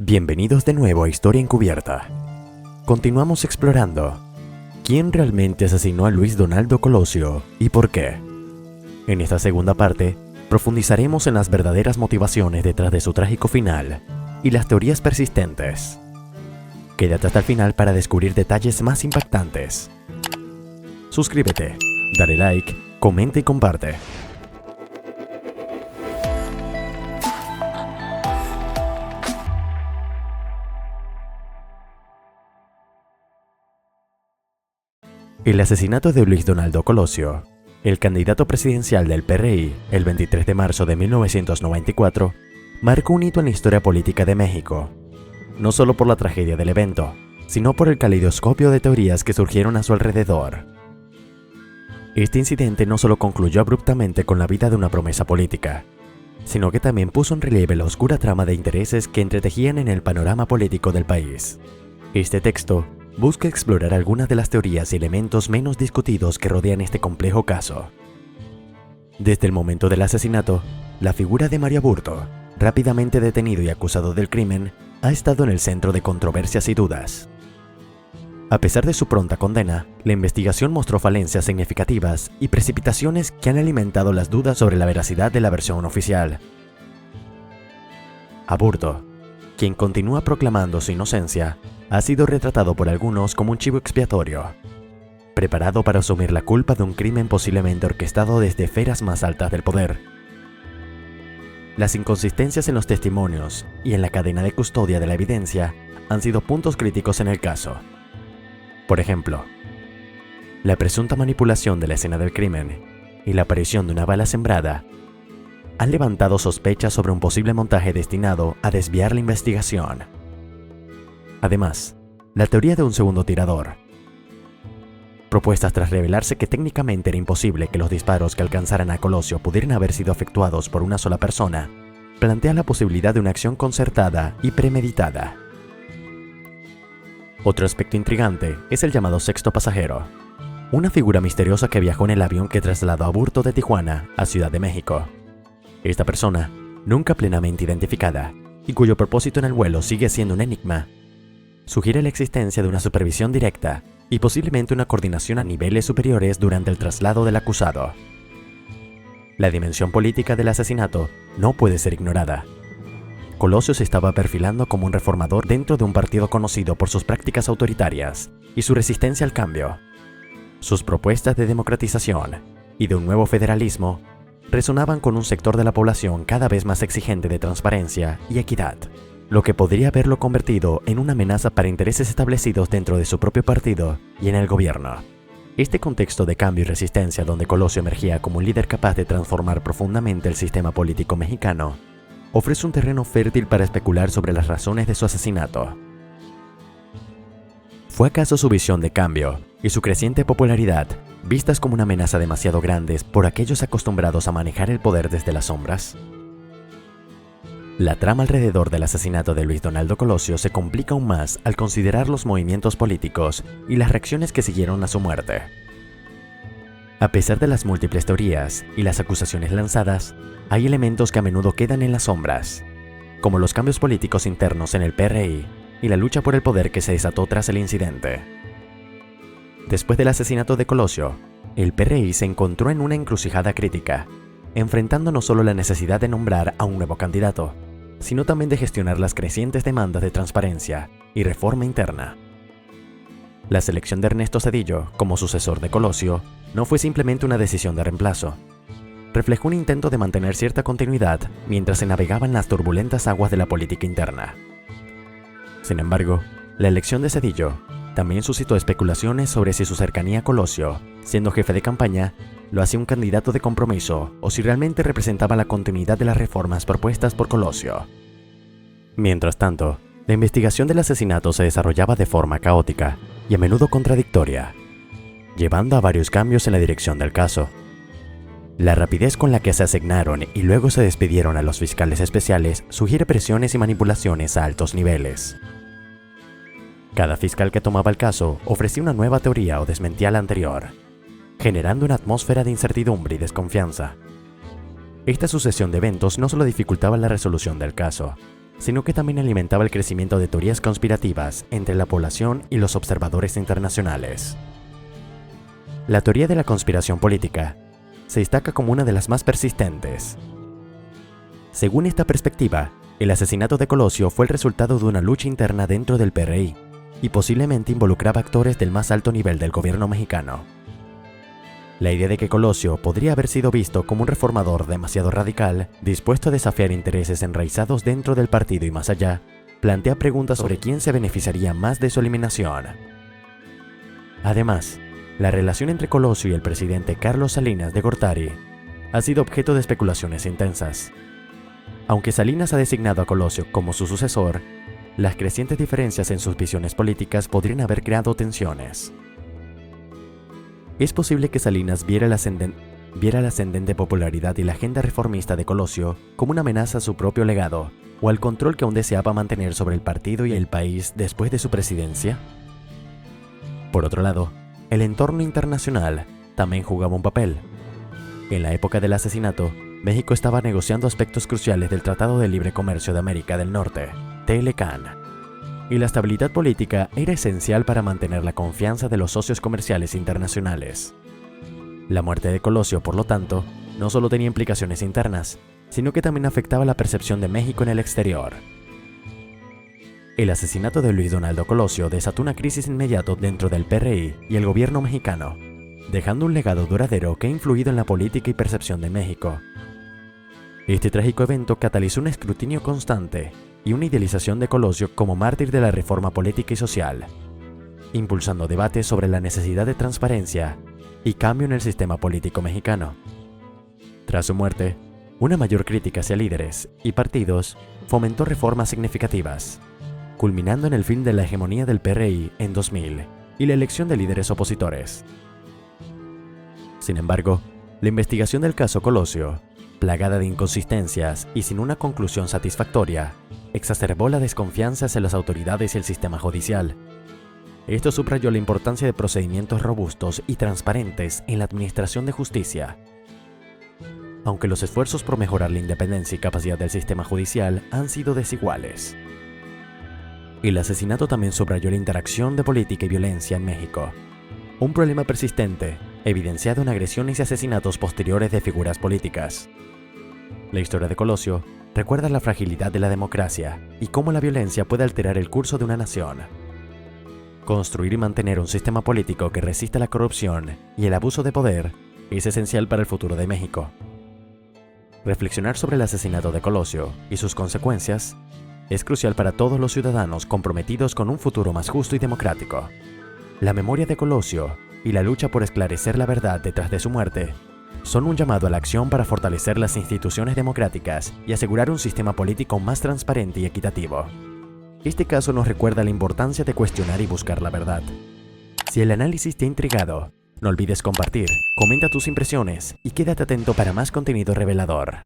Bienvenidos de nuevo a Historia Encubierta. Continuamos explorando ¿quién realmente asesinó a Luis Donaldo Colosio y por qué? En esta segunda parte, profundizaremos en las verdaderas motivaciones detrás de su trágico final y las teorías persistentes. Quédate hasta el final para descubrir detalles más impactantes. Suscríbete, dale like, comenta y comparte. El asesinato de Luis Donaldo Colosio, el candidato presidencial del PRI, el 23 de marzo de 1994, marcó un hito en la historia política de México, no solo por la tragedia del evento, sino por el caleidoscopio de teorías que surgieron a su alrededor. Este incidente no solo concluyó abruptamente con la vida de una promesa política, sino que también puso en relieve la oscura trama de intereses que entretejían en el panorama político del país. Este texto busca explorar algunas de las teorías y elementos menos discutidos que rodean este complejo caso. Desde el momento del asesinato, la figura de Mario Aburto, rápidamente detenido y acusado del crimen, ha estado en el centro de controversias y dudas. A pesar de su pronta condena, la investigación mostró falencias significativas y precipitaciones que han alimentado las dudas sobre la veracidad de la versión oficial. Aburto, quien continúa proclamando su inocencia, ha sido retratado por algunos como un chivo expiatorio, preparado para asumir la culpa de un crimen posiblemente orquestado desde esferas más altas del poder. Las inconsistencias en los testimonios y en la cadena de custodia de la evidencia han sido puntos críticos en el caso. Por ejemplo, la presunta manipulación de la escena del crimen y la aparición de una bala sembrada han levantado sospechas sobre un posible montaje destinado a desviar la investigación. Además, la teoría de un segundo tirador, propuestas tras revelarse que técnicamente era imposible que los disparos que alcanzaran a Colosio pudieran haber sido efectuados por una sola persona, plantea la posibilidad de una acción concertada y premeditada. Otro aspecto intrigante es el llamado sexto pasajero, una figura misteriosa que viajó en el avión que trasladó a Aburto de Tijuana a Ciudad de México. Esta persona, nunca plenamente identificada, y cuyo propósito en el vuelo sigue siendo un enigma, sugiere la existencia de una supervisión directa y posiblemente una coordinación a niveles superiores durante el traslado del acusado. La dimensión política del asesinato no puede ser ignorada. Colosio se estaba perfilando como un reformador dentro de un partido conocido por sus prácticas autoritarias y su resistencia al cambio. Sus propuestas de democratización y de un nuevo federalismo resonaban con un sector de la población cada vez más exigente de transparencia y equidad, lo que podría haberlo convertido en una amenaza para intereses establecidos dentro de su propio partido y en el gobierno. Este contexto de cambio y resistencia donde Colosio emergía como un líder capaz de transformar profundamente el sistema político mexicano, ofrece un terreno fértil para especular sobre las razones de su asesinato. ¿Fue acaso su visión de cambio y su creciente popularidad vistas como una amenaza demasiado grandes por aquellos acostumbrados a manejar el poder desde las sombras? La trama alrededor del asesinato de Luis Donaldo Colosio se complica aún más al considerar los movimientos políticos y las reacciones que siguieron a su muerte. A pesar de las múltiples teorías y las acusaciones lanzadas, hay elementos que a menudo quedan en las sombras, como los cambios políticos internos en el PRI y la lucha por el poder que se desató tras el incidente. Después del asesinato de Colosio, el PRI se encontró en una encrucijada crítica, enfrentando no solo la necesidad de nombrar a un nuevo candidato, sino también de gestionar las crecientes demandas de transparencia y reforma interna. La selección de Ernesto Zedillo como sucesor de Colosio no fue simplemente una decisión de reemplazo. Reflejó un intento de mantener cierta continuidad mientras se navegaban las turbulentas aguas de la política interna. Sin embargo, la elección de Zedillo también suscitó especulaciones sobre si su cercanía a Colosio, siendo jefe de campaña, lo hacía un candidato de compromiso o si realmente representaba la continuidad de las reformas propuestas por Colosio. Mientras tanto, la investigación del asesinato se desarrollaba de forma caótica y a menudo contradictoria, llevando a varios cambios en la dirección del caso. La rapidez con la que se asignaron y luego se despidieron a los fiscales especiales sugiere presiones y manipulaciones a altos niveles. Cada fiscal que tomaba el caso ofrecía una nueva teoría o desmentía la anterior, generando una atmósfera de incertidumbre y desconfianza. Esta sucesión de eventos no solo dificultaba la resolución del caso, sino que también alimentaba el crecimiento de teorías conspirativas entre la población y los observadores internacionales. La teoría de la conspiración política se destaca como una de las más persistentes. Según esta perspectiva, el asesinato de Colosio fue el resultado de una lucha interna dentro del PRI y posiblemente involucraba actores del más alto nivel del gobierno mexicano. La idea de que Colosio podría haber sido visto como un reformador demasiado radical, dispuesto a desafiar intereses enraizados dentro del partido y más allá, plantea preguntas sobre quién se beneficiaría más de su eliminación. Además, la relación entre Colosio y el presidente Carlos Salinas de Gortari ha sido objeto de especulaciones intensas. Aunque Salinas ha designado a Colosio como su sucesor, las crecientes diferencias en sus visiones políticas podrían haber creado tensiones. Es posible que Salinas viera la ascendente popularidad y la agenda reformista de Colosio como una amenaza a su propio legado o al control que aún deseaba mantener sobre el partido y el país después de su presidencia. Por otro lado, el entorno internacional también jugaba un papel. En la época del asesinato, México estaba negociando aspectos cruciales del Tratado de Libre Comercio de América del Norte, TLCAN, y la estabilidad política era esencial para mantener la confianza de los socios comerciales internacionales. La muerte de Colosio, por lo tanto, no solo tenía implicaciones internas, sino que también afectaba la percepción de México en el exterior. El asesinato de Luis Donaldo Colosio desató una crisis inmediata dentro del PRI y el gobierno mexicano, dejando un legado duradero que ha influido en la política y percepción de México. Este trágico evento catalizó un escrutinio constante y una idealización de Colosio como mártir de la reforma política y social, impulsando debates sobre la necesidad de transparencia y cambio en el sistema político mexicano. Tras su muerte, una mayor crítica hacia líderes y partidos fomentó reformas significativas, culminando en el fin de la hegemonía del PRI en 2000 y la elección de líderes opositores. Sin embargo, la investigación del caso Colosio, plagada de inconsistencias y sin una conclusión satisfactoria, exacerbó la desconfianza hacia las autoridades y el sistema judicial. Esto subrayó la importancia de procedimientos robustos y transparentes en la administración de justicia. Aunque los esfuerzos por mejorar la independencia y capacidad del sistema judicial han sido desiguales. El asesinato también subrayó la interacción de política y violencia en México, un problema persistente, evidenciado en agresiones y asesinatos posteriores de figuras políticas. La historia de Colosio recuerda la fragilidad de la democracia y cómo la violencia puede alterar el curso de una nación. Construir y mantener un sistema político que resista la corrupción y el abuso de poder es esencial para el futuro de México. Reflexionar sobre el asesinato de Colosio y sus consecuencias es crucial para todos los ciudadanos comprometidos con un futuro más justo y democrático. La memoria de Colosio y la lucha por esclarecer la verdad detrás de su muerte son un llamado a la acción para fortalecer las instituciones democráticas y asegurar un sistema político más transparente y equitativo. Este caso nos recuerda la importancia de cuestionar y buscar la verdad. Si el análisis te ha intrigado, no olvides compartir, comenta tus impresiones y quédate atento para más contenido revelador.